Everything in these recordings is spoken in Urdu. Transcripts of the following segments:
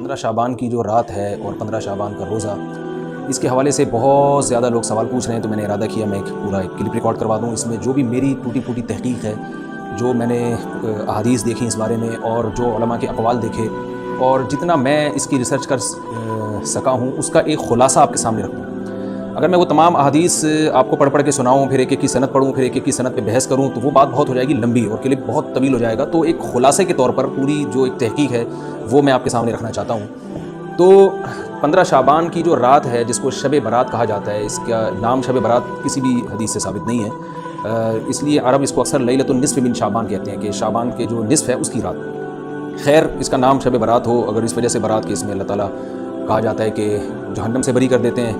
15 شعبان کی جو رات ہے اور 15 شعبان کا روزہ، اس کے حوالے سے بہت زیادہ لوگ سوال پوچھ رہے ہیں، تو میں نے ارادہ کیا میں ایک پورا کلپ ریکارڈ کروا دوں۔ اس میں جو بھی میری ٹوٹی پھوٹی تحقیق ہے، جو میں نے احادیث دیکھی اس بارے میں اور جو علماء کے اقوال دیکھے اور جتنا میں اس کی ریسرچ کر سکا ہوں، اس کا ایک خلاصہ آپ کے سامنے رکھوں۔ اگر میں وہ تمام احادیث آپ کو پڑھ کے سناؤں، پھر ایک ایک کی سند پڑھوں، پھر ایک ایک کی سند پہ بحث کروں، تو وہ بات بہت ہو جائے گی لمبی اور کلپ بہت طویل ہو جائے گا۔ تو ایک خلاصے کے طور پر پوری جو ایک تحقیق ہے وہ میں آپ کے سامنے رکھنا چاہتا ہوں۔ تو 15 شعبان کی جو رات ہے، جس کو شب برات کہا جاتا ہے، اس کا نام شب برات کسی بھی حدیث سے ثابت نہیں ہے، اس لیے عرب اس کو اکثر لیلۃ النصف من شعبان کہتے ہیں کہ شعبان کے جو نصف ہے اس کی رات۔ خیر، اس کا نام شب برات ہو، اگر اس وجہ سے برات کے اس میں اللہ تعالیٰ کہا جاتا ہے کہ جہنم سے بری کر دیتے ہیں،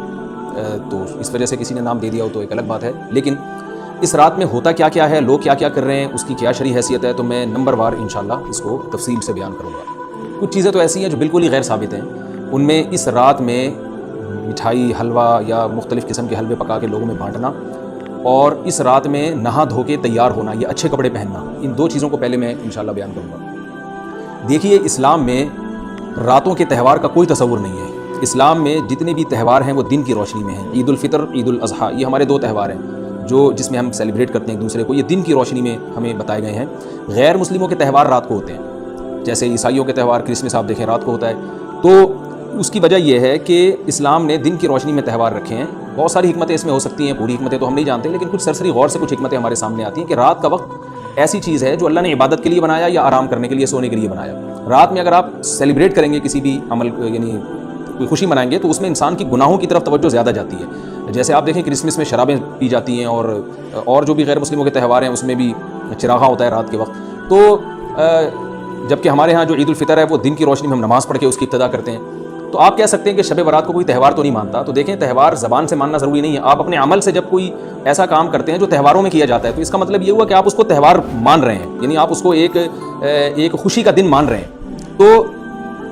تو اس وجہ سے کسی نے نام دے دیا ہو تو ایک الگ بات ہے۔ لیکن اس رات میں ہوتا کیا کیا ہے، لوگ کیا کیا کر رہے ہیں، اس کی کیا شرعی حیثیت ہے، تو میں نمبر وار انشاءاللہ اس کو تفصیل سے بیان کروں گا۔ کچھ چیزیں تو ایسی ہیں جو بالکل ہی غیر ثابت ہیں۔ ان میں اس رات میں مٹھائی، حلوہ یا مختلف قسم کے حلوے پکا کے لوگوں میں بانٹنا، اور اس رات میں نہا دھو کے تیار ہونا یا اچھے کپڑے پہننا، ان دو چیزوں کو پہلے میں انشاءاللہ بیان کروں گا۔ دیکھیے، اسلام میں راتوں کے تہوار کا کوئی تصور نہیں ہے۔ اسلام میں جتنے بھی تہوار ہیں وہ دن کی روشنی میں ہیں۔ عید الفطر، عید الاضحیٰ، یہ ہمارے دو تہوار ہیں جس میں ہم سیلیبریٹ کرتے ہیں ایک دوسرے کو، یہ دن کی روشنی میں ہمیں بتائے گئے ہیں۔ غیر مسلموں کے تہوار رات کو ہوتے ہیں، جیسے عیسائیوں کے تہوار کرسمس آپ دیکھیں رات کو ہوتا ہے۔ تو اس کی وجہ یہ ہے کہ اسلام نے دن کی روشنی میں تہوار رکھے ہیں۔ بہت ساری حکمتیں اس میں ہو سکتی ہیں، پوری حکمتیں تو ہم نہیں جانتے، لیکن کچھ سرسری غور سے کچھ حکمتیں ہمارے سامنے آتی ہیں کہ رات کا وقت ایسی چیز ہے جو اللہ نے عبادت کے لیے بنایا یا آرام کرنے کے لیے، سونے کے لیے بنایا۔ رات میں اگر آپ سیلیبریٹ کریں گے کسی بھی عمل، یعنی کوئی خوشی منائیں گے، تو اس میں انسان کی گناہوں کی طرف توجہ زیادہ جاتی ہے۔ جیسے آپ دیکھیں کرسمس میں شرابیں پی جاتی ہیں، اور جو بھی غیر مسلموں کے تہوار ہیں اس میں بھی چراغاں ہوتا ہے رات کے وقت۔ تو جبکہ ہمارے ہاں جو عید الفطر ہے وہ دن کی روشنی میں ہم نماز پڑھ کے اس کی ابتدا کرتے ہیں۔ تو آپ کہہ سکتے ہیں کہ شب برات کو کوئی تہوار تو نہیں مانتا، تو دیکھیں تہوار زبان سے ماننا ضروری نہیں ہے۔ آپ اپنے عمل سے جب کوئی ایسا کام کرتے ہیں جو تہواروں میں کیا جاتا ہے، تو اس کا مطلب یہ ہوا کہ آپ اس کو تہوار مان رہے ہیں، یعنی آپ اس کو ایک خوشی کا دن مان رہے ہیں۔ تو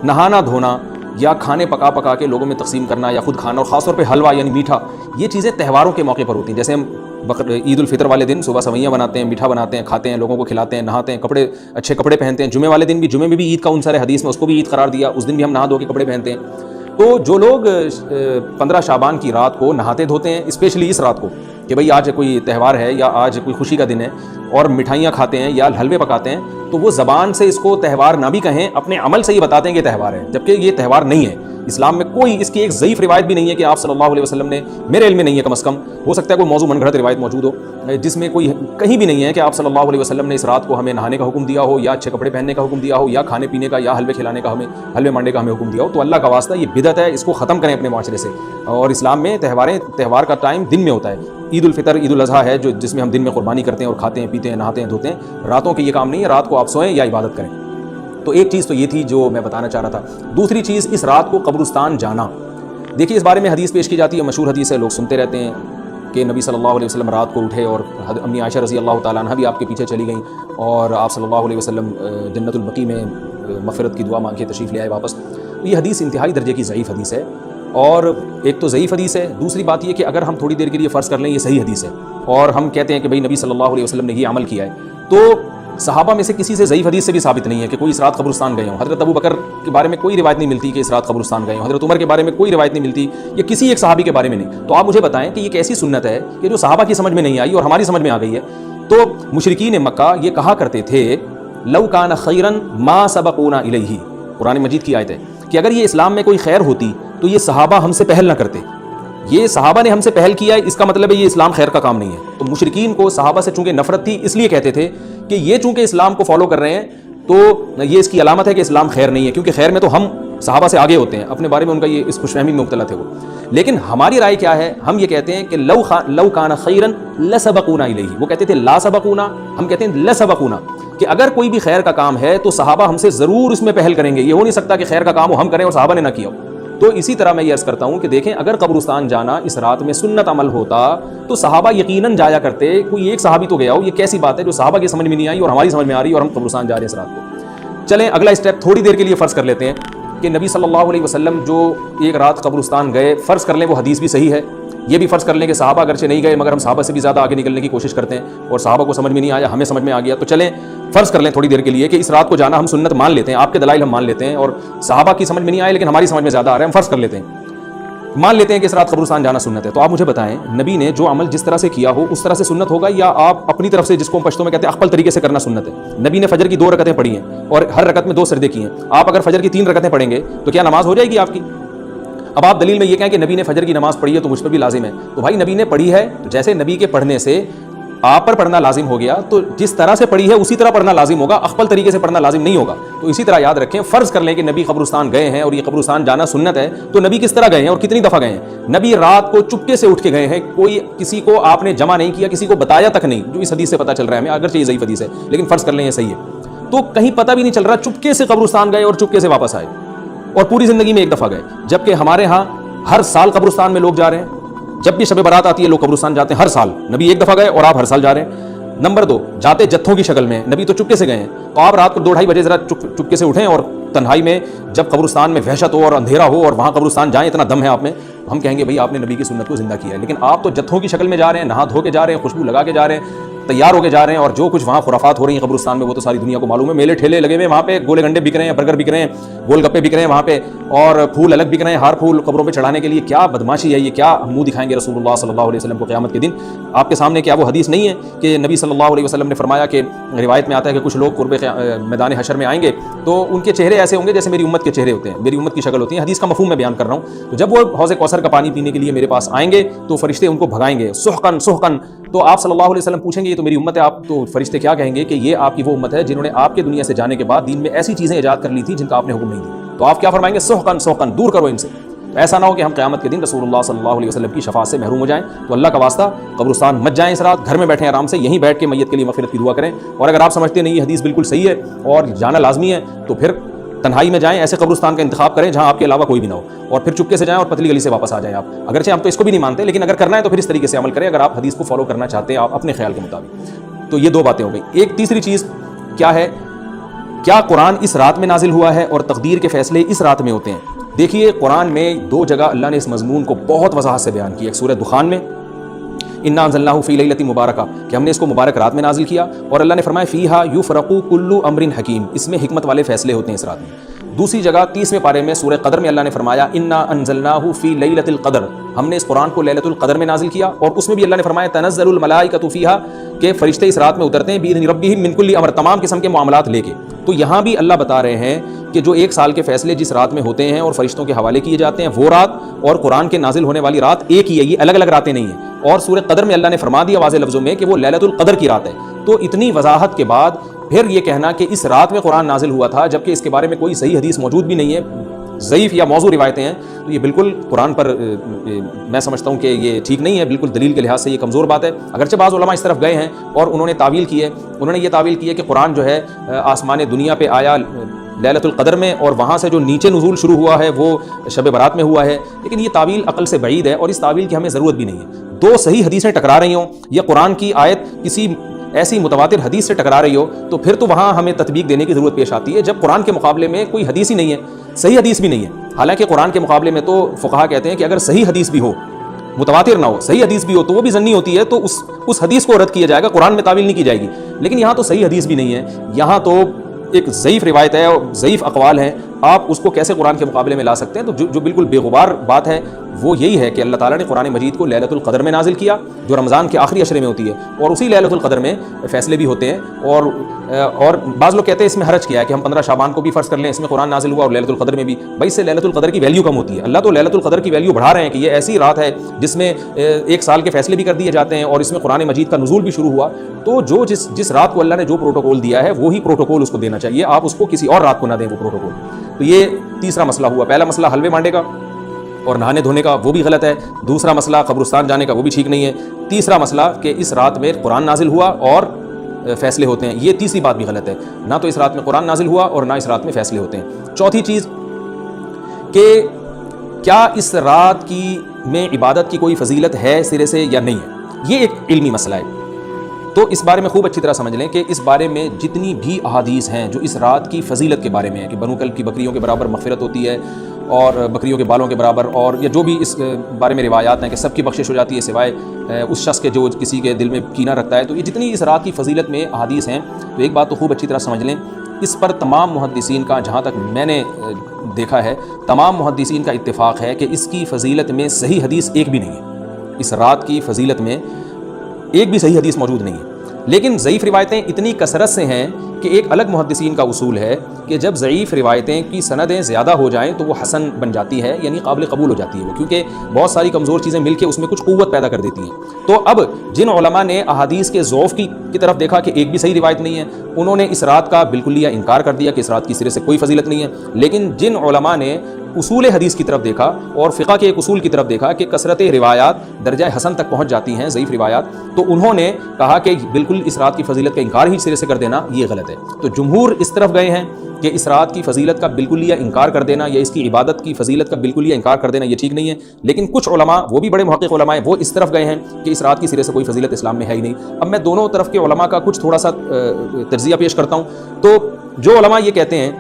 نہانا دھونا یا کھانے پکا کے لوگوں میں تقسیم کرنا یا خود کھانا، اور خاص طور پہ حلوہ یعنی میٹھا، یہ چیزیں تہواروں کے موقع پر ہوتی ہیں۔ جیسے ہم عید الفطر والے دن صبح سوئیاں بناتے ہیں، میٹھا بناتے ہیں، کھاتے ہیں، لوگوں کو کھلاتے ہیں، نہاتے ہیں، اچھے کپڑے پہنتے ہیں۔ جمعے والے دن بھی، جمعے میں بھی عید کا عنصر ہے حدیث میں، اس کو بھی عید قرار دیا، اس دن بھی ہم نہا دھو کے کپڑے پہنتے ہیں۔ تو جو لوگ 15 شعبان کی رات کو نہاتے دھوتے ہیں، اسپیشلی اس رات کو کہ بھئی آج کوئی تہوار ہے یا آج کوئی خوشی کا دن ہے، اور مٹھائیاں کھاتے ہیں یا حلوے پکاتے ہیں، تو وہ زبان سے اس کو تہوار نہ بھی کہیں، اپنے عمل سے یہ بتاتے ہیں کہ تہوار ہے، جبکہ یہ تہوار نہیں ہے۔ اسلام میں کوئی اس کی ایک ضعیف روایت بھی نہیں ہے کہ آپ صلی اللہ علیہ وسلم نے، میرے علم میں نہیں ہے کم از کم، ہو سکتا ہے کوئی موضوع من گھڑت روایت موجود ہو جس میں کوئی کہیں بھی نہیں ہے کہ آپ صلی اللہ علیہ وسلم نے اس رات کو ہمیں نہانے کا حکم دیا ہو، یا اچھے کپڑے پہننے کا حکم دیا ہو، یا کھانے پینے کا یا حلوے کھلانے کا، حلوے مانڈے کا ہمیں حکم دیا ہو۔ تو اللہ کا واسطہ یہ بدعت ہے، اس کو ختم کریں اپنے معاشرے سے۔ اور اسلام میں تہوار کا ٹائم دن میں ہوتا ہے۔ عید الفطر، عید الاضحیٰ ہے جس میں ہم دن میں قربانی کرتے ہیں اور کھاتے ہیں، پیتے ہیں، نہاتے ہیں، دھوتے ہیں۔ راتوں کے یہ کام نہیں ہے، رات کو آپ سوئیں یا عبادت کریں۔ تو ایک چیز تو یہ تھی جو میں بتانا چاہ رہا تھا۔ دوسری چیز، اس رات کو قبرستان جانا۔ دیکھیے، اس بارے میں حدیث پیش کی جاتی ہے، مشہور حدیث ہے، لوگ سنتے رہتے ہیں کہ نبی صلی اللہ علیہ وسلم رات کو اٹھے، اور امی عائشہ رضی اللہ تعالیٰ عنہ بھی آپ کے پیچھے چلی گئیں، اور آپ صلی اللہ علیہ وسلم جنت البقیع میں مغفرت کی دعا مانگ کے تشریف لے آئے واپس۔ تو یہ حدیث انتہائی درجے کی ضعیف حدیث ہے، اور ایک تو ضعیف حدیث ہے، دوسری بات یہ کہ اگر ہم تھوڑی دیر کے لیے فرض کر لیں یہ صحیح حدیث ہے، اور ہم کہتے ہیں کہ بھئی نبی صلی اللہ علیہ وسلم نے یہ عمل کیا ہے، تو صحابہ میں سے کسی سے ضعیف حدیث سے بھی ثابت نہیں ہے کہ کوئی اس رات قبرستان گئے ہوں۔ حضرت ابو بکر کے بارے میں کوئی روایت نہیں ملتی کہ اس رات قبرستان گئے ہوں، حضرت عمر کے بارے میں کوئی روایت نہیں ملتی، یا کسی ایک صحابی کے بارے میں نہیں۔ تو آپ مجھے بتائیں کہ یہ کیسی سنت ہے کہ جو صحابہ کی سمجھ میں نہیں آئی اور ہماری سمجھ میں آ گئی ہے؟ تو مشرکین مکہ یہ کہا کرتے تھے، لو کان خیرا ما سبقونا الیہ، قرآن مجید کی آیت ہے کہ اگر یہ اسلام میں کوئی خیر ہوتی تو یہ صحابہ ہم سے پہل نہ کرتے، یہ صحابہ نے ہم سے پہل کیا ہے، اس کا مطلب ہے یہ اسلام خیر کا کام نہیں ہے۔ تو مشرکین کو صحابہ سے چونکہ نفرت تھی، اس لیے کہتے تھے کہ یہ چونکہ اسلام کو فالو کر رہے ہیں تو یہ اس کی علامت ہے کہ اسلام خیر نہیں ہے، کیونکہ خیر میں تو ہم صحابہ سے آگے ہوتے ہیں، اپنے بارے میں ان کا یہ اس خوش فہمی میں مبتلا تھے وہ۔ لیکن ہماری رائے کیا ہے؟ ہم یہ کہتے ہیں کہ لو کان خیرا لسبقونا الیہ، وہ کہتے تھے لا سبقونا، ہم کہتے ہیں لسبقونا، کہ اگر کوئی بھی خیر کا کام ہے تو صحابہ ہم سے ضرور اس میں پہل کریں گے، یہ ہو نہیں سکتا کہ خیر کا کام ہو ہم کریں اور صحابہ نے نہ کیا ہو۔ تو اسی طرح میں یہ عرض کرتا ہوں کہ دیکھیں، اگر قبرستان جانا اس رات میں سنت عمل ہوتا تو صحابہ یقیناً جایا کرتے، کوئی ایک صحابی تو گیا ہو۔ یہ کیسی بات ہے جو صحابہ کی سمجھ میں نہیں آئی اور ہماری سمجھ میں آ رہی ہے، اور ہم قبرستان جا رہے ہیں اس رات کو؟ چلیں اگلا اسٹیپ تھوڑی دیر کے لیے فرض کر لیتے ہیں کہ نبی صلی اللہ علیہ وسلم جو ایک رات قبرستان گئے، فرض کر لیں وہ حدیث بھی صحیح ہے، یہ بھی فرض کر لیں کہ صحابہ اگرچہ نہیں گئے مگر ہم صحابہ سے بھی زیادہ آگے نکلنے کی کوشش کرتے ہیں اور صحابہ کو سمجھ میں نہیں آیا، ہمیں سمجھ میں آ گیا، تو چلیں فرض کر لیں تھوڑی دیر کے لیے کہ اس رات کو جانا ہم سنت مان لیتے ہیں، آپ کے دلائل ہم مان لیتے ہیں اور صحابہ کی سمجھ میں نہیں آئے لیکن ہماری سمجھ میں زیادہ آ رہا ہے، ہم فرض کر لیتے ہیں، مان لیتے ہیں کہ اس رات قبرستان جانا سنت ہے۔ تو آپ مجھے بتائیں نبی نے جو عمل جس طرح سے کیا ہو اس طرح سے سنت ہوگا یا آپ اپنی طرف سے جس کو ہم پشتوں میں کہتے ہیں اخپل طریقے سے کرنا سنت ہے؟ نبی نے فجر کی 2 رکعتیں پڑھی ہیں اور ہر رکعت میں 2 سجدے کیے ہیں، آپ اگر فجر کی 3 رکعتیں پڑھیں گے تو کیا نماز ہو جائے گی آپ کی؟ اب آپ دلیل میں یہ کہیں کہ نبی نے فجر کی نماز پڑھی ہے تو مجھ پر بھی لازم ہے، تو بھائی نبی نے پڑھی ہے تو جیسے نبی کے پڑھنے سے آپ پر پڑھنا لازم ہو گیا تو جس طرح سے پڑھی ہے اسی طرح پڑھنا لازم ہوگا، اخپل طریقے سے پڑھنا لازم نہیں ہوگا۔ تو اسی طرح یاد رکھیں، فرض کر لیں کہ نبی قبرستان گئے ہیں اور یہ قبرستان جانا سنت ہے، تو نبی کس طرح گئے ہیں اور کتنی دفعہ گئے ہیں؟ نبی رات کو چپکے سے اٹھ کے گئے ہیں، کوئی کسی کو آپ نے جمع نہیں کیا، کسی کو بتایا تک نہیں، جو اس حدیث سے پتہ چل رہا ہے ہمیں، اگرچہ یہ ضعیف حدیث ہے لیکن فرض کر لیں یہ صحیح ہے، تو کہیں پتہ بھی نہیں چل رہا، چپکے سے قبرستان گئے اور چپکے سے واپس آئے اور پوری زندگی میں ایک دفعہ گئے، جبکہ ہمارے ہاں ہر سال قبرستان میں لوگ جا رہے ہیں، جب بھی شب برات آتی ہے لوگ قبرستان جاتے ہیں، ہر سال نبی ایک دفعہ گئے اور آپ ہر سال جا رہے ہیں۔ نمبر 2، جاتے جتھوں کی شکل میں، نبی تو چپکے سے گئے ہیں، تو آپ رات کو 2-2:30 بجے ذرا چپکے سے اٹھیں اور تنہائی میں جب قبرستان میں وحشت ہو اور اندھیرا ہو اور وہاں قبرستان جائیں، اتنا دم ہے آپ میں، ہم کہیں گے بھائی آپ نے نبی کی سنت کو زندہ کیا ہے، لیکن آپ تو جتھوں کی شکل میں جا رہے ہیں، نہا دھو کے جا رہے ہیں، خوشبو لگا کے جا رہے ہیں، تیار ہو کے جا رہے ہیں، اور جو کچھ وہاں خرافات ہو رہی ہیں قبرستان میں وہ تو ساری دنیا کو معلوم ہے، میلے ٹھیلے لگے ہوئے وہاں پہ، گولے گنڈے بک رہے ہیں، برگر بک رہے ہیں، گول گپے بک رہے ہیں وہاں پہ، اور پھول الگ بک رہے ہیں، ہار پھول قبروں پہ چڑھانے کے لیے، کیا بدماشی ہے یہ، کیا منہ دکھائیں گے رسول اللہ صلی اللہ علیہ وسلم کو قیامت کے دن آپ کے سامنے؟ کیا وہ حدیث نہیں ہے کہ نبی صلی اللہ علیہ وسلم نے فرمایا کہ روایت میں آتا ہے کہ کچھ لوگ قرب میدان حشر میں آئیں گے تو ان کے چہرے ایسے ہوں گے جیسے میری امت کے چہرے ہوتے ہیں، میری امت کی شکل ہوتی ہے، حدیث کا مفہوم میں بیان کر رہا ہوں، تو جب وہ حوض کوثر کا پانی پینے کے لیے میرے پاس آئیں گے تو فرشتے ان کو بھگائیں گے، سحقن سحقن، تو آپ صلی اللہ علیہ وسلم پوچھیں گے یہ تو میری امت ہے، آپ تو فرشتے کیا کہیں گے کہ یہ آپ کی وہ امت ہے جنہوں نے آپ کے دنیا سے جانے کے بعد دین میں ایسی چیزیں ایجاد کر لی تھی جن کا آپ نے حکم نہیں دیا، تو آپ کیا فرمائیں گے؟ سحقن سحقن، دور کرو ان سے، تو ایسا نہ ہو کہ ہم قیامت کے دن رسول اللہ صلی اللہ علیہ وسلم کی شفاعت سے محروم ہو جائیں۔ تو اللہ کا واسطہ قبرستان مت جائیں اس رات، گھر میں بیٹھیں آرام سے، یہیں بیٹھ کے میت کے لیے مغفرت کی دعا کریں، اور اگر آپ سمجھتے نہیں یہ حدیث بالکل صحیح ہے اور جانا لازمی ہے تو پھر تنہائی میں جائیں، ایسے قبرستان کا انتخاب کریں جہاں آپ کے علاوہ کوئی بھی نہ ہو، اور پھر چپکے سے جائیں اور پتلی گلی سے واپس آ جائیں آپ، اگرچہ ہم تو اس کو بھی نہیں مانتے لیکن اگر کرنا ہے تو پھر اس طریقے سے عمل کریں اگر آپ حدیث کو فالو کرنا چاہتے ہیں آپ اپنے خیال کے مطابق۔ تو یہ 2 باتیں ہو گئی۔ ایک تیسری چیز کیا ہے، کیا قرآن اس رات میں نازل ہوا ہے اور تقدیر کے فیصلے اس رات میں ہوتے ہیں؟ دیکھیے قرآن میں 2 جگہ اللہ نے اس مضمون کو بہت وضاحت سے بیان کیا، ایک سورہ دخان میں انا انزلناہ فی لیلۃ مبارکہ کہ ہم نے اس کو مبارک رات میں نازل کیا، اور اللہ نے فرمایا فیہا یفرق کل امر حکیم، اس میں حکمت والے فیصلے ہوتے ہیں اس رات میں۔ دوسری جگہ 30ویں پارے میں سورہ قدر میں اللہ نے فرمایا انا انزلناہ فی لیلۃ القدر، ہم نے اس قرآن کو لیلۃ القدر میں نازل کیا، اور اس میں بھی اللہ نے فرمایا تنزل الملائکۃ فیہا کہ فرشتے اس رات میں اترتے ہیں باذن ربہم من کل امر، تمام قسم کے معاملات لے کے۔ تو یہاں بھی اللہ بتا رہے ہیں کہ جو 1 سال کے فیصلے جس رات میں ہوتے ہیں اور فرشتوں کے حوالے کیے جاتے ہیں وہ رات اور قرآن کے نازل ہونے والی رات ایک ہی ہے، یہ الگ الگ راتیں نہیں ہیں، اور سورہ قدر میں اللہ نے فرما دیا واضح لفظوں میں کہ وہ لیلۃ القدر کی رات ہے۔ تو اتنی وضاحت کے بعد پھر یہ کہنا کہ اس رات میں قرآن نازل ہوا تھا جبکہ اس کے بارے میں کوئی صحیح حدیث موجود بھی نہیں ہے، ضعیف یا موضوع روایتیں ہیں، تو یہ بالکل قرآن پر میں سمجھتا ہوں کہ یہ ٹھیک نہیں ہے، بالکل دلیل کے لحاظ سے یہ کمزور بات ہے۔ اگرچہ بعض علماء اس طرف گئے ہیں اور انہوں نے تعویل کی ہے، انہوں نے یہ تعویل کی ہے کہ قرآن جو ہے آسمان دنیا پہ آیا لیلۃ القدر میں اور وہاں سے جو نیچے نزول شروع ہوا ہے وہ شب برات میں ہوا ہے، لیکن یہ تعویل عقل سے بعید ہے اور اس تعویل کی ہمیں ضرورت بھی نہیں ہے۔ 2 صحیح حدیثیں ٹکرا رہی ہوں یا قرآن کی آیت کسی ایسی متواتر حدیث سے ٹکرا رہی ہو تو پھر تو وہاں ہمیں تطبیق دینے کی ضرورت پیش آتی ہے، جب قرآن کے مقابلے میں کوئی حدیث ہی نہیں ہے، صحیح حدیث بھی نہیں ہے۔ حالانکہ قرآن کے مقابلے میں تو فقہا کہتے ہیں کہ اگر صحیح حدیث بھی ہو، متواتر نہ ہو، صحیح حدیث بھی ہو تو وہ بھی ظنی ہوتی ہے، تو اس حدیث کو رد کیا جائے گا، قرآن میں تعویل نہیں کی جائے گی، لیکن یہاں تو صحیح حدیث بھی نہیں ہے، یہاں تو ایک ضعیف روایت ہے اور ضعیف اقوال ہیں، آپ اس کو کیسے قرآن کے مقابلے میں لا سکتے ہیں؟ تو جو بالکل بے غبار بات ہے وہ یہی ہے کہ اللہ تعالیٰ نے قرآن مجید کو لیلۃ القدر میں نازل کیا جو رمضان کے آخری عشرے میں ہوتی ہے، اور اسی لیلۃ القدر میں فیصلے بھی ہوتے ہیں، اور بعض لوگ کہتے ہیں اس میں حرج کیا ہے کہ ہم 15 شعبان کو بھی فرض کر لیں اس میں قرآن نازل ہوا اور لیلۃ القدر میں بھی، بھائی اس سے لیلۃ القدر کی ویلیو کم ہوتی ہے، اللہ تو لیلۃ القدر کی ویلیو بڑھا رہے ہیں کہ یہ ایسی رات ہے جس میں 1 سال کے فیصلے بھی کر دیے جاتے ہیں اور اس میں قرآن مجید کا نزول بھی شروع ہوا، تو جو جس رات کو اللہ نے جو پروٹوکول دیا ہے وہی پروٹوکول اس کو دینا چاہیے، آپ اس کو کسی اور رات کو نہ دیں وہ پروٹوکول۔ تو یہ تیسرا مسئلہ ہوا، پہلا مسئلہ حلوے مانڈے کا اور نہانے دھونے کا، وہ بھی غلط ہے، دوسرا مسئلہ قبرستان جانے کا، وہ بھی ٹھیک نہیں ہے، تیسرا مسئلہ کہ اس رات میں قرآن نازل ہوا اور فیصلے ہوتے ہیں، یہ تیسری بات بھی غلط ہے، نہ تو اس رات میں قرآن نازل ہوا اور نہ اس رات میں فیصلے ہوتے ہیں۔ چوتھی چیز کہ کیا اس رات کی میں عبادت کی کوئی فضیلت ہے سرے سے یا نہیں ہے، یہ ایک علمی مسئلہ ہے تو اس بارے میں خوب اچھی طرح سمجھ لیں کہ اس بارے میں جتنی بھی احادیث ہیں جو اس رات کی فضیلت کے بارے میں ہے کہ بنو کلب کی بکریوں کے برابر مغفرت ہوتی ہے اور بکریوں کے بالوں کے برابر، اور یا جو بھی اس بارے میں روایات ہیں کہ سب کی بخشش ہو جاتی ہے سوائے اس شخص کے جو کسی کے دل میں کینہ رکھتا ہے، تو یہ جتنی اس رات کی فضیلت میں احادیث ہیں تو ایک بات تو خوب اچھی طرح سمجھ لیں، اس پر تمام محدثین کا، جہاں تک میں نے دیکھا ہے، تمام محدثین کا اتفاق ہے کہ اس کی فضیلت میں صحیح حدیث ایک بھی نہیں ہے، اس رات کی فضیلت میں ایک بھی صحیح حدیث موجود نہیں ہے۔ لیکن ضعیف روایتیں اتنی کثرت سے ہیں کہ ایک الگ محدثین کا اصول ہے کہ جب ضعیف روایتیں کی سندیں زیادہ ہو جائیں تو وہ حسن بن جاتی ہے، یعنی قابل قبول ہو جاتی ہے وہ، کیونکہ بہت ساری کمزور چیزیں مل کے اس میں کچھ قوت پیدا کر دیتی ہیں۔ تو اب جن علماء نے احادیث کے ضعف کی طرف دیکھا کہ ایک بھی صحیح روایت نہیں ہے، انہوں نے اس رات کا بالکلیہ انکار کر دیا کہ اس رات کی سرے سے کوئی فضیلت نہیں ہے۔ لیکن جن علماء نے اصول حدیث کی طرف دیکھا اور فقہ کے ایک اصول کی طرف دیکھا کہ کثرت روایات درجہ حسن تک پہنچ جاتی ہیں، ضعیف روایات، تو انہوں نے کہا کہ بالکل اس رات کی فضیلت کا انکار ہی سرے سے کر دینا یہ غلط ہے۔ تو جمہور اس طرف گئے ہیں کہ اس رات کی فضیلت کا بالکلیہ انکار کر دینا یا اس کی عبادت کی فضیلت کا بالکلیہ انکار کر دینا یہ ٹھیک نہیں ہے۔ لیکن کچھ علماء، وہ بھی بڑے محقق علماء ہیں، وہ اس طرف گئے ہیں کہ اس رات کی سرے سے کوئی فضیلت اسلام میں ہے ہی نہیں۔ اب میں دونوں طرف کے علماء کا کچھ تھوڑا سا تجزیہ پیش کرتا ہوں۔ تو جو علماء یہ کہتے ہیں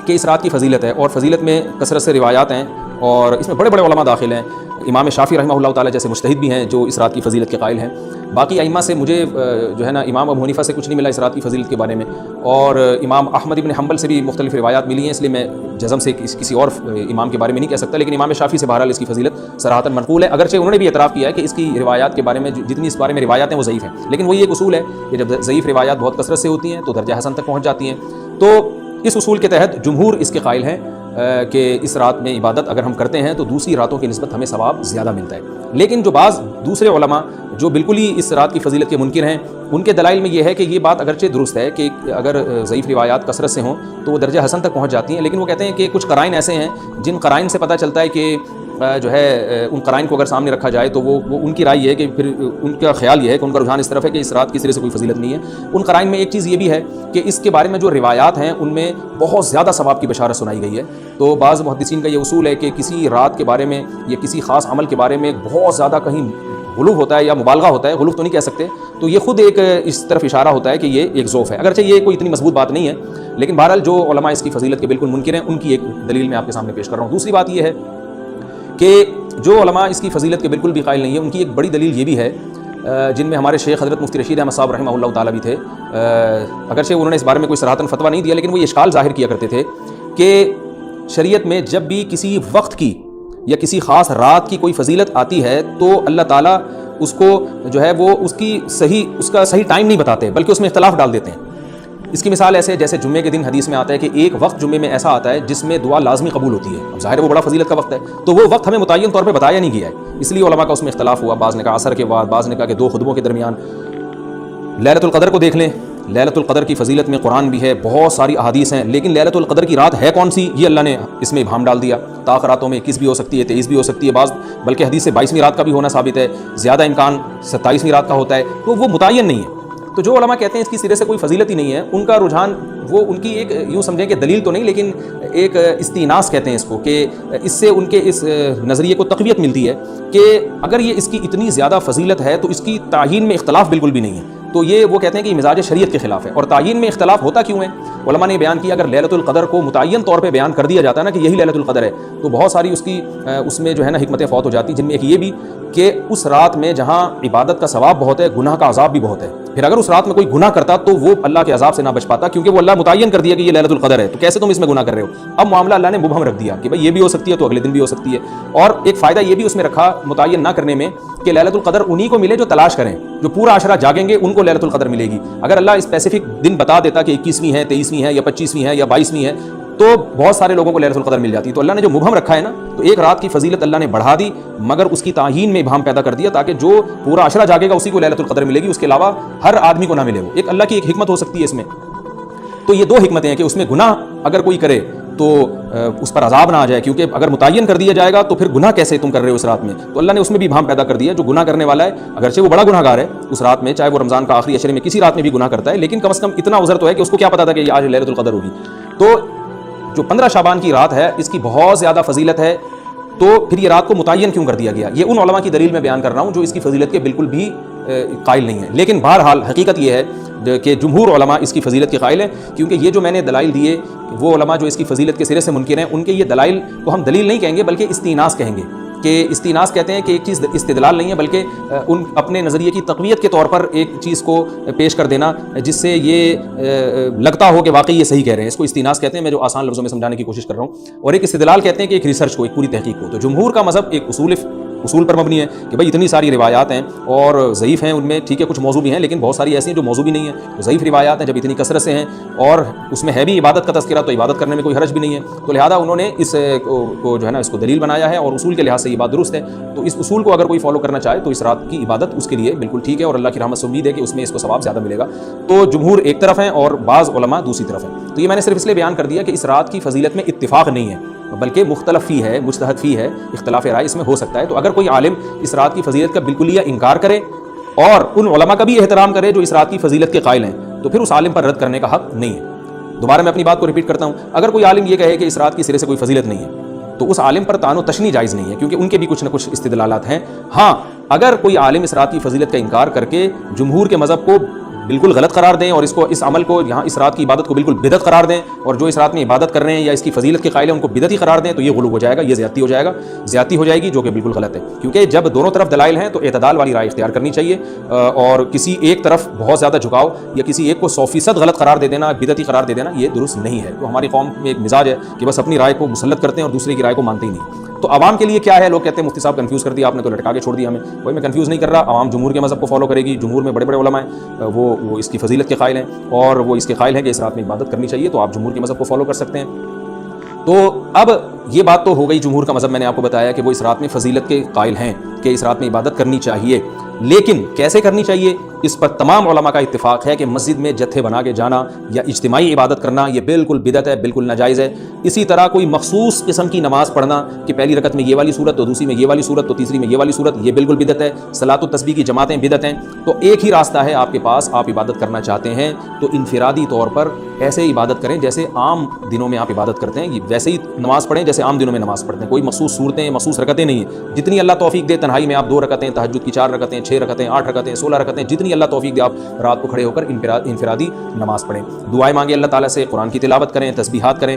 کہ اس رات کی فضیلت ہے اور فضیلت میں کثرت سے روایات ہیں اور اس میں بڑے بڑے علماء داخل ہیں، امام شافعی رحمہ اللہ تعالیٰ جیسے مجتہد بھی ہیں جو اس رات کی فضیلت کے قائل ہیں۔ باقی ائمہ سے مجھے جو ہے نا امام ابو حنیفہ سے کچھ نہیں ملا اس رات کی فضیلت کے بارے میں، اور امام احمد ابن حنبل سے بھی مختلف روایات ملی ہیں، اس لیے میں جزم سے کسی اور امام کے بارے میں نہیں کہہ سکتا، لیکن امام شافعی سے بہرحال اس کی فضیلت صراحتاً منقول ہے، اگرچہ انہوں نے بھی اعتراف کیا ہے کہ اس کی روایات کے بارے میں جتنی اس بارے میں روایات ہیں وہ ضعیف ہیں، لیکن وہی ایک اصول ہے کہ جب ضعیف روایات بہت کثرت سے ہوتی ہیں تو درجہ حسن تک پہنچ جاتی ہیں۔ تو اس اصول کے تحت جمہور اس کے قائل ہیں کہ اس رات میں عبادت اگر ہم کرتے ہیں تو دوسری راتوں کی نسبت ہمیں ثواب زیادہ ملتا ہے۔ لیکن جو بعض دوسرے علماء جو بالکل ہی اس رات کی فضیلت کے منکر ہیں، ان کے دلائل میں یہ ہے کہ یہ بات اگرچہ درست ہے کہ اگر ضعیف روایات کثرت سے ہوں تو وہ درجہ حسن تک پہنچ جاتی ہیں، لیکن وہ کہتے ہیں کہ کچھ قرائن ایسے ہیں جن قرائن سے پتہ چلتا ہے کہ جو ہے ان قرائن کو اگر سامنے رکھا جائے تو وہ ان کی رائے یہ ہے کہ پھر ان کا خیال یہ ہے کہ ان کا رجحان اس طرف ہے کہ اس رات کی سرے سے کوئی فضیلت نہیں ہے۔ ان قرائن میں ایک چیز یہ بھی ہے کہ اس کے بارے میں جو روایات ہیں ان میں بہت زیادہ ثواب کی بشارت سنائی گئی ہے۔ تو بعض محدثین کا یہ اصول ہے کہ کسی رات کے بارے میں یا کسی خاص عمل کے بارے میں بہت زیادہ کہیں غلو ہوتا ہے یا مبالغہ ہوتا ہے، غلو تو نہیں کہہ سکتے، تو یہ خود ایک اس طرف اشارہ ہوتا ہے کہ یہ ایک ذوف ہے، اگرچہ یہ کوئی اتنی مضبوط بات نہیں ہے، لیکن بہرحال جو علماء اس کی فضیلت کے بالکل منکر ہیں ان کی ایک دلیل میں آپ کے سامنے پیش کر رہا ہوں۔ دوسری بات یہ ہے کہ جو علماء اس کی فضیلت کے بالکل بھی قائل نہیں ہیں، ان کی ایک بڑی دلیل یہ بھی ہے، جن میں ہمارے شیخ حضرت مفتی رشید احمد صاحب رحمہ اللہ تعالیٰ بھی تھے، اگرچہ انہوں نے اس بارے میں کوئی صراحتاً فتویٰ نہیں دیا، لیکن وہ یہ اشکال ظاہر کیا کرتے تھے کہ شریعت میں جب بھی کسی وقت کی یا کسی خاص رات کی کوئی فضیلت آتی ہے تو اللہ تعالیٰ اس کو جو ہے وہ اس کا صحیح ٹائم نہیں بتاتے، بلکہ اس میں اختلاف ڈال دیتے ہیں۔ اس کی مثال ایسے جیسے جمعے کے دن حدیث میں آتا ہے کہ ایک وقت جمعے میں ایسا آتا ہے جس میں دعا لازمی قبول ہوتی ہے، اب ظاہر ہے وہ بڑا فضیلت کا وقت ہے، تو وہ وقت ہمیں متعین طور پہ بتایا نہیں گیا ہے، اس لیے علماء کا اس میں اختلاف ہوا، بعض نے کہا عصر کے بعد، بعض نے کہا کہ 2 خطبوں کے درمیان۔ لیلۃ القدر کو دیکھ لیں، لیلۃ القدر کی فضیلت میں قرآن بھی ہے، بہت ساری احادیث ہیں، لیکن لیلۃ القدر کی رات ہے کون سی یہ اللہ نے اس میں ابہام ڈال دیا۔ طاق راتوں میں 21 بھی ہو سکتی ہے، 23 بھی ہو سکتی ہے، بعض بلکہ حدیث سے 22ویں رات کا بھی ہونا ثابت ہے، زیادہ امکان 27ویں رات کا ہوتا ہے، تو وہ متعین نہیں ہے۔ تو جو علماء کہتے ہیں اس کی سرے سے کوئی فضیلت ہی نہیں ہے، ان کا رجحان وہ ان کی ایک یوں سمجھیں کہ دلیل تو نہیں لیکن ایک استئناس کہتے ہیں اس کو، کہ اس سے ان کے اس نظریے کو تقویت ملتی ہے کہ اگر یہ اس کی اتنی زیادہ فضیلت ہے تو اس کی تعیین میں اختلاف بالکل بھی نہیں ہے، تو یہ وہ کہتے ہیں کہ یہ مزاج شریعت کے خلاف ہے۔ اور تعیین میں اختلاف ہوتا کیوں ہے؟ علماء نے بیان کیا اگر لیلۃ القدر کو متعین طور پہ بیان کر دیا جاتا ہے نا کہ یہی لیلۃ القدر ہے، تو بہت ساری اس میں جو ہے نا حکمتیں فوت ہو جاتی، جن میں ایک یہ بھی کہ اس رات میں جہاں عبادت کا ثواب بہت ہے، گناہ کا عذاب بھی بہت ہے، پھر اگر اس رات میں کوئی گناہ کرتا تو وہ اللہ کے عذاب سے نہ بچ پاتا، کیونکہ وہ اللہ متعین کر دیا کہ یہ لیلۃ القدر ہے، تو کیسے تم اس میں گناہ کر رہے ہو؟ اب معاملہ اللہ نے مبہم رکھ دیا کہ بھائی یہ بھی ہو سکتی ہے تو اگلے دن بھی ہو سکتی ہے، اور ایک فائدہ یہ بھی اس میں رکھا متعین نہ کرنے میں کہ لیلۃ القدر انہی کو ملے جو تلاش کریں، جو پورا عشرہ جاگیں گے ان کو لیلۃ القدر ملے گی۔ اگر اللہ اسپیسیفک دن بتا دیتا کہ 21ویں ہے، 23ویں ہے یا 25ویں ہے یا 22ویں ہے تو بہت سارے لوگوں کو لیلۃ القدر مل جاتی، تو اللہ نے جو مبہم رکھا ہے نا، تو ایک رات کی فضیلت اللہ نے بڑھا دی مگر اس کی تعیین میں ابہام پیدا کر دیا تاکہ جو پورا عشرہ جاگے گا اسی کو لیلۃ القدر ملے گی، اس کے علاوہ ہر آدمی کو نہ ملے۔ وہ ایک اللہ کی ایک حکمت ہو سکتی ہے اس میں۔ تو یہ 2 حکمتیں ہیں کہ اس میں گناہ اگر کوئی کرے تو اس پر عذاب نہ آ جائے، کیونکہ اگر متعین کر دیا جائے گا تو پھر گناہ کیسے تم کر رہے ہو اس رات میں، تو اللہ نے اس میں بھی ابہام پیدا کر دیا۔ جو گناہ کرنے والا ہے اگرچہ وہ بڑا گناہ گار ہے اس رات میں، چاہے وہ رمضان کا آخری عشرے میں کسی رات میں بھی گناہ کرتا ہے، لیکن کم از کم اتنا عذر تو ہے کہ اس کو کیا پتا تھا کہ یہ آج لیلۃ القدر ہوگی۔ تو جو 15 شعبان کی رات ہے اس کی بہت زیادہ فضیلت ہے، تو پھر یہ رات کو متعین کیوں کر دیا گیا؟ یہ ان علماء کی دلیل میں بیان کر رہا ہوں جو اس کی فضیلت کے بالکل بھی قائل نہیں ہیں، لیکن بہرحال حقیقت یہ ہے کہ جمہور علماء اس کی فضیلت کے قائل ہیں، کیونکہ یہ جو میں نے دلائل دیے، وہ علماء جو اس کی فضیلت کے سرے سے منکر ہیں، ان کے یہ دلائل کو ہم دلیل نہیں کہیں گے بلکہ استیناس کہیں گے، کہ استیناس کہتے ہیں کہ ایک چیز استدلال نہیں ہے بلکہ ان اپنے نظریے کی تقویت کے طور پر ایک چیز کو پیش کر دینا جس سے یہ لگتا ہو کہ واقعی یہ صحیح کہہ رہے ہیں، اس کو استیناس کہتے ہیں، میں جو آسان لفظوں میں سمجھانے کی کوشش کر رہا ہوں، اور ایک استدلال کہتے ہیں کہ ایک ریسرچ کو، ایک پوری تحقیق کو۔ تو جمہور کا مذہب ایک اصول پر مبنی ہے کہ بھائی اتنی ساری روایات ہیں اور ضعیف ہیں، ان میں ٹھیک ہے کچھ موضوع بھی ہیں لیکن بہت ساری ایسی ہیں جو موضوع بھی نہیں ہیں، تو ضعیف روایات ہیں، جب اتنی کثرت سے ہیں اور اس میں ہے بھی عبادت کا تذکرہ تو عبادت کرنے میں کوئی حرج بھی نہیں ہے، تو لہٰذا انہوں نے اس کو جو ہے نا اس کو دلیل بنایا ہے، اور اصول کے لحاظ سے یہ بات درست ہے، تو اس اصول کو اگر کوئی فالو کرنا چاہے تو اس رات کی عبادت اس کے لیے بالکل ٹھیک ہے، اور اللہ کی رحمت سے امید ہے کہ اس میں اس کو ثواب زیادہ ملے گا۔ تو جمہور ایک طرف ہیں اور بعض علماء دوسری طرف ہیں، تو یہ میں نے صرف اس لیے بیان کر دیا کہ اس رات کی فضیلت میں اتفاق نہیں ہے بلکہ مختلف فی ہے، مجتہد فی ہے، اختلاف رائے اس میں ہو سکتا ہے۔ تو اگر کوئی عالم اس رات کی فضیلت کا بالکلیہ انکار کرے اور ان علماء کا بھی احترام کرے جو اس رات کی فضیلت کے قائل ہیں، تو پھر اس عالم پر رد کرنے کا حق نہیں ہے۔ دوبارہ میں اپنی بات کو ریپیٹ کرتا ہوں، اگر کوئی عالم یہ کہے کہ اس رات کی سرے سے کوئی فضیلت نہیں ہے تو اس عالم پر طعن و تشنیع جائز نہیں ہے، کیونکہ ان کے بھی کچھ نہ کچھ استدلالات ہیں۔ ہاں، اگر کوئی عالم اس رات کی فضیلت کا انکار کر کے جمہور کے مذہب کو بالکل غلط قرار دیں اور اس عمل کو یہاں اس رات کی عبادت کو بالکل بدعت قرار دیں، اور جو اس رات میں عبادت کر رہے ہیں یا اس کی فضیلت کے قائل ہیں ان کو بدعتی قرار دیں، تو یہ غلو ہو جائے گا، یہ زیادتی ہو جائے گی جو کہ بالکل غلط ہے، کیونکہ جب دونوں طرف دلائل ہیں تو اعتدال والی رائے اختیار کرنی چاہیے، اور کسی ایک طرف بہت زیادہ جھکاؤ یا کسی ایک کو 100% غلط قرار دے دینا، بدعتی قرار دے دینا، یہ درست نہیں ہے۔ تو ہماری قوم میں ایک مزاج ہے کہ بس اپنی رائے کو مسلط کرتے ہیں اور دوسرے کی رائے کو مانتے ہی نہیں۔ تو عوام کے لیے کیا ہے؟ لوگ کہتے ہیں مفتی صاحب کنفیوز کر دیا آپ نے، تو لٹکا کے چھوڑ دیا ہمیں۔ کوئی میں کنفیوز نہیں کر رہا، عوام جمہور کے مذہب کو فالو کرے گی، جمہور میں بڑے بڑے علماء ہیں، وہ اس کی فضیلت کے قائل ہیں اور وہ اس کے قائل ہیں کہ اس رات میں عبادت کرنی چاہیے، تو آپ جمہور کے مذہب کو فالو کر سکتے ہیں۔ تو اب یہ بات تو ہو گئی جمہور کا مذہب، میں نے آپ کو بتایا کہ وہ اس رات میں فضیلت کے قائل ہیں کہ اس رات میں عبادت کرنی چاہیے، لیکن کیسے کرنی چاہیے اس پر تمام علماء کا اتفاق ہے کہ مسجد میں جتھے بنا کے جانا یا اجتماعی عبادت کرنا یہ بالکل بدعت ہے، بالکل ناجائز ہے۔ اسی طرح کوئی مخصوص قسم کی نماز پڑھنا کہ پہلی رکعت میں یہ والی صورت تو دوسری میں یہ والی صورت تو تیسری میں یہ والی صورت، یہ بالکل بدعت ہے۔ صلاۃ التسبیح کی جماعتیں بدعت ہیں۔ تو ایک ہی راستہ ہے آپ کے پاس، آپ عبادت کرنا چاہتے ہیں تو انفرادی طور پر ایسے عبادت کریں جیسے عام دنوں میں آپ عبادت کرتے ہیں، ویسے ہی نماز پڑھیں جیسے عام دنوں میں نماز پڑھتے ہیں۔ کوئی مخصوص صورتیں، مخصوص رکعتیں نہیں ہیں، جتنی اللہ توفیق دے تنہائی میں آپ 2 رکعتیں، تہجد کی 4 رکعتیں، 6 رکعتیں، 8 رکعتیں، 16 رکعتیں، جتنی اللہ توفیق دے آپ رات کو کھڑے ہو کر انفرادی نماز پڑھیں، دعائیں مانگیں اللہ تعالیٰ سے، قرآن کی تلاوت کریں، تسبیحات کریں،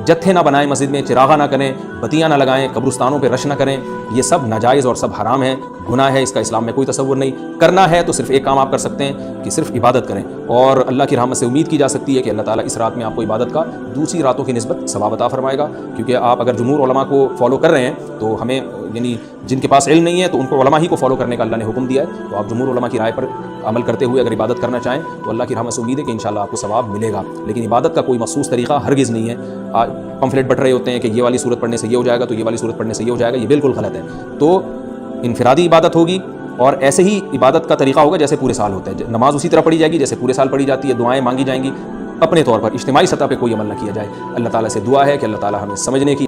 جتھے نہ بنائیں مسجد میں، چراغاں نہ کریں، بتیاں نہ لگائیں، قبرستانوں پہ رش نہ کریں، یہ سب ناجائز اور سب حرام ہے، گناہ ہے، اس کا اسلام میں کوئی تصور نہیں۔ کرنا ہے تو صرف ایک کام آپ کر سکتے ہیں کہ صرف عبادت کریں، اور اللہ کی رحمت سے امید کی جا سکتی ہے کہ اللہ تعالیٰ اس رات میں آپ کو عبادت کا دوسری راتوں کی نسبت ثواب عطا فرمائے گا، کیونکہ آپ اگر جمہور علماء کو فالو کر رہے ہیں تو ہمیں یعنی جن کے پاس علم نہیں ہے تو ان کو علماء ہی کو فالو کرنے کا اللہ نے حکم دیا ہے، تو آپ جمہور علماء کی رائے پر عمل کرتے ہوئے اگر عبادت کرنا چاہیں تو اللہ کی رحمت سے امید ہے کہ انشاءاللہ آپ کو ثواب ملے گا، لیکن عبادت کا کوئی مخصوص طریقہ ہرگز نہیں ہے۔ پمفلیٹ بٹ رہے ہوتے ہیں کہ یہ والی صورت پڑھنے سے یہ ہو جائے گا تو یہ والی صورت پڑھنے سے یہ ہو جائے گا، یہ بالکل غلط ہے۔ تو انفرادی عبادت ہوگی اور ایسے ہی عبادت کا طریقہ ہوگا جیسے پورے سال ہوتا ہے، نماز اسی طرح پڑھی جائے گی جیسے پورے سال پڑھی جاتی ہے، دعائیں مانگی جائیں گی، اپنے طور پر اجتماعی سطح پہ کوئی عمل نہ کیا جائے۔ اللہ تعالیٰ سے دعا ہے کہ اللہ تعالیٰ ہمیں سمجھنے کی